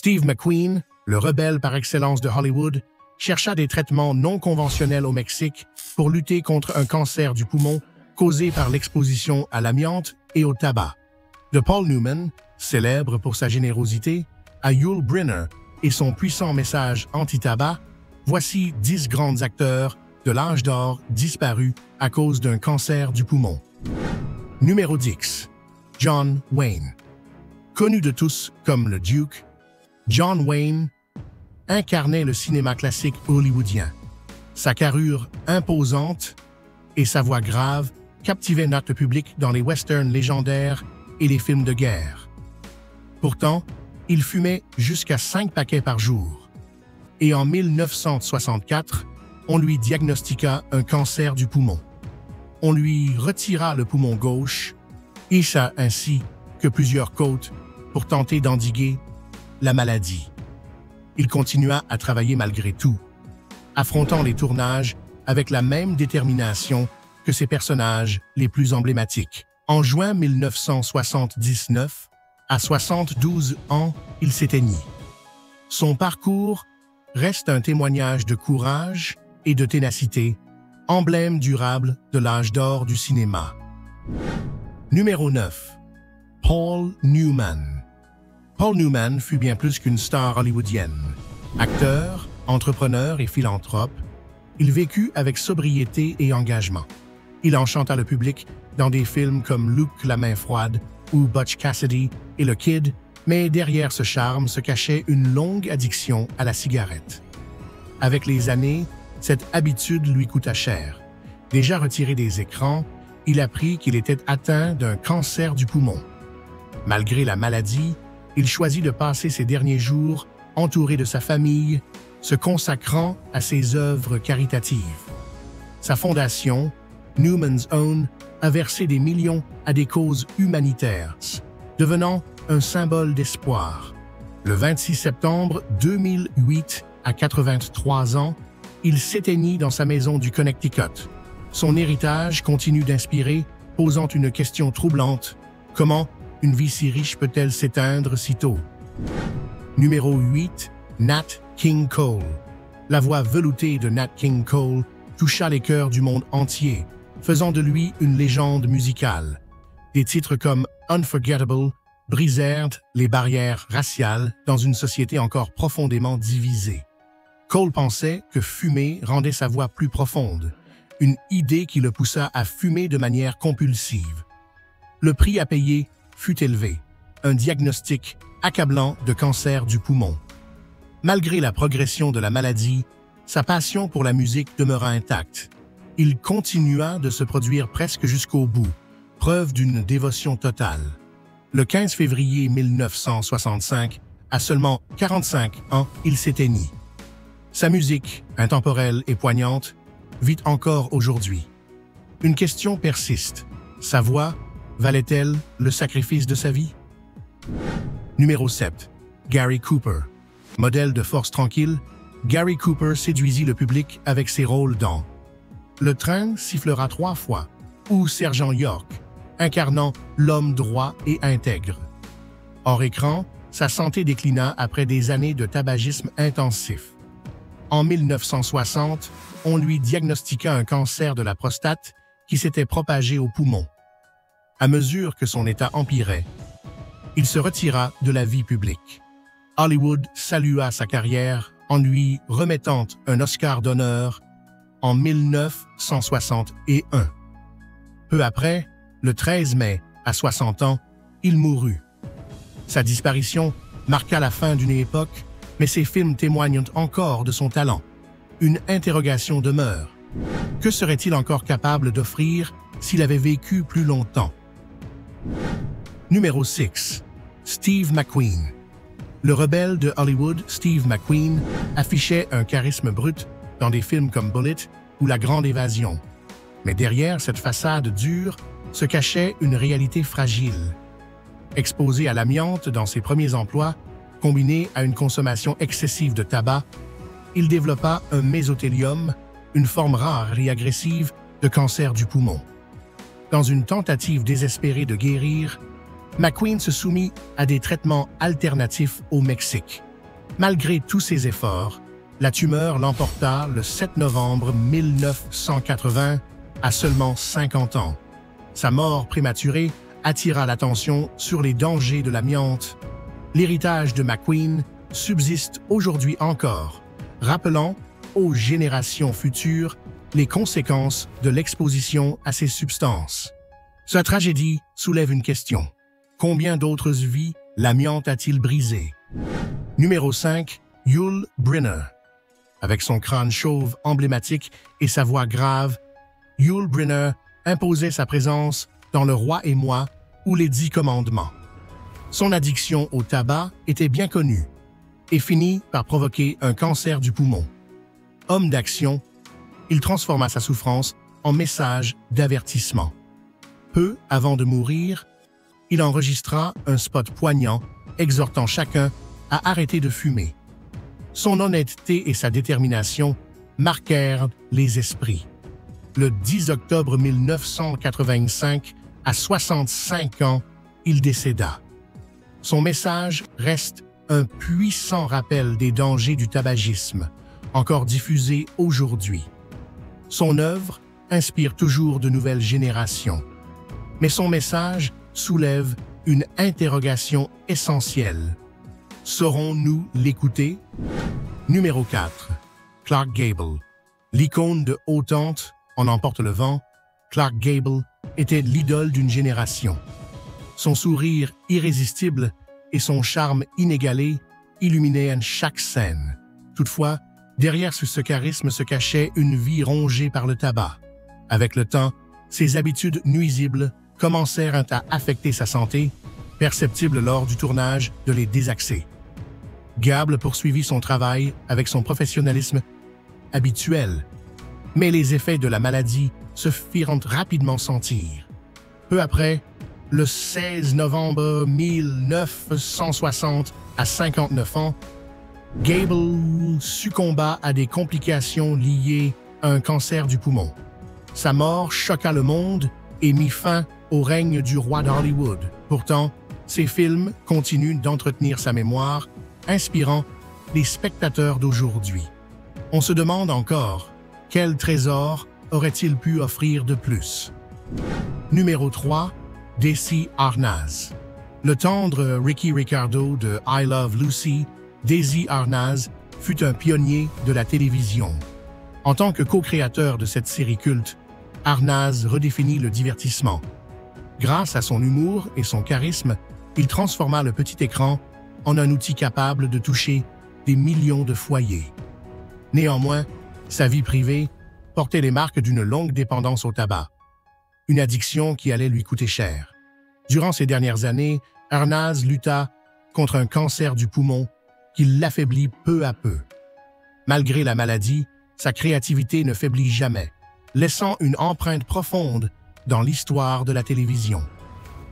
Steve McQueen, le rebelle par excellence de Hollywood, chercha des traitements non conventionnels au Mexique pour lutter contre un cancer du poumon causé par l'exposition à l'amiante et au tabac. De Paul Newman, célèbre pour sa générosité, à Yul Brynner et son puissant message anti-tabac, voici 10 grands acteurs de l'âge d'or disparus à cause d'un cancer du poumon. Numéro 10. John Wayne. Connu de tous comme le Duke, John Wayne incarnait le cinéma classique hollywoodien. Sa carrure imposante et sa voix grave captivaient notre public dans les westerns légendaires et les films de guerre. Pourtant, il fumait jusqu'à 5 paquets par jour. Et en 1964, on lui diagnostiqua un cancer du poumon. On lui retira le poumon gauche, hissa ainsi que plusieurs côtes pour tenter d'endiguer la maladie. Il continua à travailler malgré tout, affrontant les tournages avec la même détermination que ses personnages les plus emblématiques. En juin 1979, à 72 ans, il s'éteignit. Son parcours reste un témoignage de courage et de ténacité, emblème durable de l'âge d'or du cinéma. Numéro 9. Paul Newman. Paul Newman fut bien plus qu'une star hollywoodienne. Acteur, entrepreneur et philanthrope, il vécut avec sobriété et engagement. Il enchanta le public dans des films comme Luke la main froide ou Butch Cassidy et le Kid, mais derrière ce charme se cachait une longue addiction à la cigarette. Avec les années, cette habitude lui coûta cher. Déjà retiré des écrans, il apprit qu'il était atteint d'un cancer du poumon. Malgré la maladie, il choisit de passer ses derniers jours entouré de sa famille, se consacrant à ses œuvres caritatives. Sa fondation, Newman's Own, a versé des millions à des causes humanitaires, devenant un symbole d'espoir. Le 26 septembre 2008, à 83 ans, il s'éteignit dans sa maison du Connecticut. Son héritage continue d'inspirer, posant une question troublante. Comment une vie si riche peut-elle s'éteindre si tôt? Numéro 8. Nat King Cole. La voix veloutée de Nat King Cole toucha les cœurs du monde entier, faisant de lui une légende musicale. Des titres comme Unforgettable brisèrent les barrières raciales dans une société encore profondément divisée. Cole pensait que fumer rendait sa voix plus profonde, une idée qui le poussa à fumer de manière compulsive. Le prix à payer fut élevé, un diagnostic accablant de cancer du poumon. Malgré la progression de la maladie, sa passion pour la musique demeura intacte. Il continua de se produire presque jusqu'au bout, preuve d'une dévotion totale. Le 15 février 1965, à seulement 45 ans, il s'éteignit. Sa musique, intemporelle et poignante, vit encore aujourd'hui. Une question persiste. Sa voix valait-elle le sacrifice de sa vie? Numéro 7. Gary Cooper. Modèle de force tranquille, Gary Cooper séduisit le public avec ses rôles dans Le train sifflera 3 fois ou Sergent York, incarnant l'homme droit et intègre. Hors écran, sa santé déclina après des années de tabagisme intensif. En 1960, on lui diagnostiqua un cancer de la prostate qui s'était propagé aux poumons. À mesure que son état empirait, il se retira de la vie publique. Hollywood salua sa carrière en lui remettant un Oscar d'honneur en 1961. Peu après, le 13 mai, à 60 ans, il mourut. Sa disparition marqua la fin d'une époque, mais ses films témoignent encore de son talent. Une interrogation demeure. Que serait-il encore capable d'offrir s'il avait vécu plus longtemps? Numéro 6. Steve McQueen. Le rebelle de Hollywood, Steve McQueen, affichait un charisme brut dans des films comme Bullet ou La Grande Évasion. Mais derrière cette façade dure se cachait une réalité fragile. Exposé à l'amiante dans ses premiers emplois, combiné à une consommation excessive de tabac, il développa un mésothéliome, une forme rare et agressive de cancer du poumon. Dans une tentative désespérée de guérir, McQueen se soumit à des traitements alternatifs au Mexique. Malgré tous ses efforts, la tumeur l'emporta le 7 novembre 1980 à seulement 50 ans. Sa mort prématurée attira l'attention sur les dangers de l'amiante. L'héritage de McQueen subsiste aujourd'hui encore, rappelant aux générations futures les conséquences de l'exposition à ces substances. Sa tragédie soulève une question. Combien d'autres vies l'amiante a-t-il brisé? Numéro 5, Yul Brynner. Avec son crâne chauve emblématique et sa voix grave, Yul Brynner imposait sa présence dans Le Roi et moi ou Les 10 commandements. Son addiction au tabac était bien connue et finit par provoquer un cancer du poumon. Homme d'action, il transforma sa souffrance en message d'avertissement. Peu avant de mourir, il enregistra un spot poignant exhortant chacun à arrêter de fumer. Son honnêteté et sa détermination marquèrent les esprits. Le 10 octobre 1985, à 65 ans, il décéda. Son message reste un puissant rappel des dangers du tabagisme, encore diffusé aujourd'hui. Son œuvre inspire toujours de nouvelles générations. Mais son message soulève une interrogation essentielle. Saurons-nous l'écouter? Numéro 4. Clark Gable. L'icône de haut-tente en emporte le vent, Clark Gable était l'idole d'une génération. Son sourire irrésistible et son charme inégalé illuminaient chaque scène. Toutefois, derrière ce charisme se cachait une vie rongée par le tabac. Avec le temps, ses habitudes nuisibles commencèrent à affecter sa santé, perceptible lors du tournage de Les Désaxés. Gable poursuivit son travail avec son professionnalisme habituel, mais les effets de la maladie se firent rapidement sentir. Peu après, le 16 novembre 1960, à 59 ans, Gable succomba à des complications liées à un cancer du poumon. Sa mort choqua le monde et mit fin au règne du roi d'Hollywood. Pourtant, ses films continuent d'entretenir sa mémoire, inspirant les spectateurs d'aujourd'hui. On se demande encore, quel trésor aurait-il pu offrir de plus? Numéro 3, Desi Arnaz. Le tendre Ricky Ricardo de I Love Lucy, Desi Arnaz fut un pionnier de la télévision. En tant que co-créateur de cette série culte, Arnaz redéfinit le divertissement. Grâce à son humour et son charisme, il transforma le petit écran en un outil capable de toucher des millions de foyers. Néanmoins, sa vie privée portait les marques d'une longue dépendance au tabac, une addiction qui allait lui coûter cher. Durant ces dernières années, Arnaz lutta contre un cancer du poumon qui l'affaiblit peu à peu. Malgré la maladie, sa créativité ne faiblit jamais, laissant une empreinte profonde dans l'histoire de la télévision.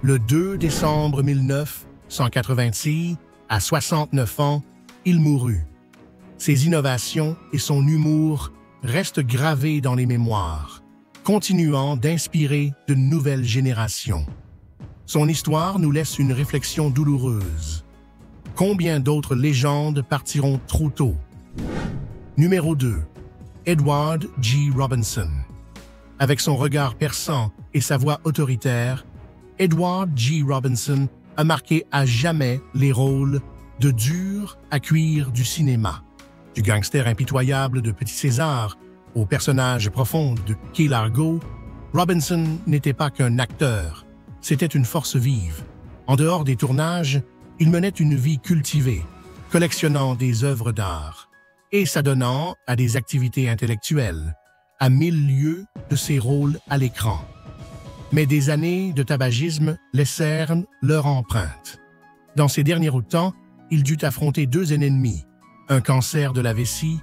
Le 2 décembre 1986, à 69 ans, il mourut. Ses innovations et son humour restent gravés dans les mémoires, continuant d'inspirer de nouvelles générations. Son histoire nous laisse une réflexion douloureuse. Combien d'autres légendes partiront trop tôt? Numéro 2. Edward G. Robinson. Avec son regard perçant et sa voix autoritaire, Edward G. Robinson a marqué à jamais les rôles de dur à cuire du cinéma. Du gangster impitoyable de Petit César au personnage profond de Key Largo, Robinson n'était pas qu'un acteur, c'était une force vive. En dehors des tournages, il menait une vie cultivée, collectionnant des œuvres d'art et s'adonnant à des activités intellectuelles, à 1000 lieues de ses rôles à l'écran. Mais des années de tabagisme laissèrent leur empreinte. Dans ses derniers temps, il dut affronter 2 ennemis, un cancer de la vessie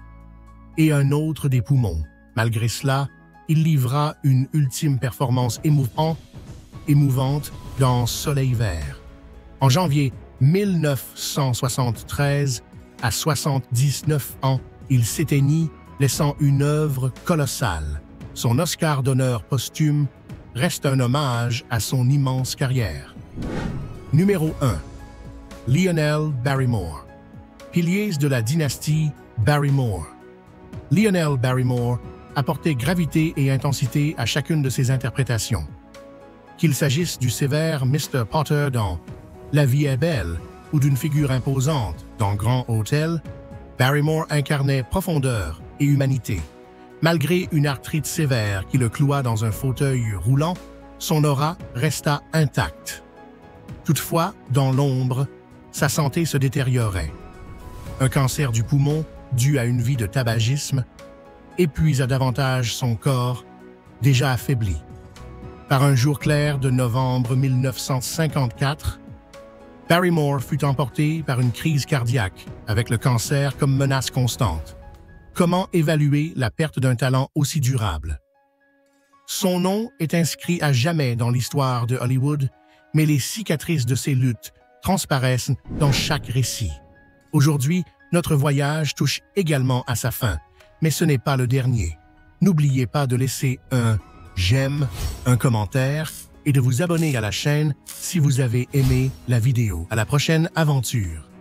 et un autre des poumons. Malgré cela, il livra une ultime performance émouvante dans Soleil vert. En janvier 1973, à 79 ans, il s'éteignit, laissant une œuvre colossale. Son Oscar d'honneur posthume reste un hommage à son immense carrière. Numéro 1. Lionel Barrymore. Piliers de la dynastie Barrymore. Lionel Barrymore apportait gravité et intensité à chacune de ses interprétations. Qu'il s'agisse du sévère Mr. Potter dans La vie est belle ou d'une figure imposante dans Grand Hôtel, Barrymore incarnait profondeur et humanité. Malgré une arthrite sévère qui le cloua dans un fauteuil roulant, son aura resta intacte. Toutefois, dans l'ombre, sa santé se détériorait. Un cancer du poumon, dû à une vie de tabagisme, épuisa davantage son corps, déjà affaibli. Par un jour clair de novembre 1954, Barrymore fut emporté par une crise cardiaque, avec le cancer comme menace constante. Comment évaluer la perte d'un talent aussi durable? Son nom est inscrit à jamais dans l'histoire de Hollywood, mais les cicatrices de ses luttes transparaissent dans chaque récit. Aujourd'hui, notre voyage touche également à sa fin, mais ce n'est pas le dernier. N'oubliez pas de laisser un j'aime, un commentaire et de vous abonner à la chaîne si vous avez aimé la vidéo. À la prochaine aventure!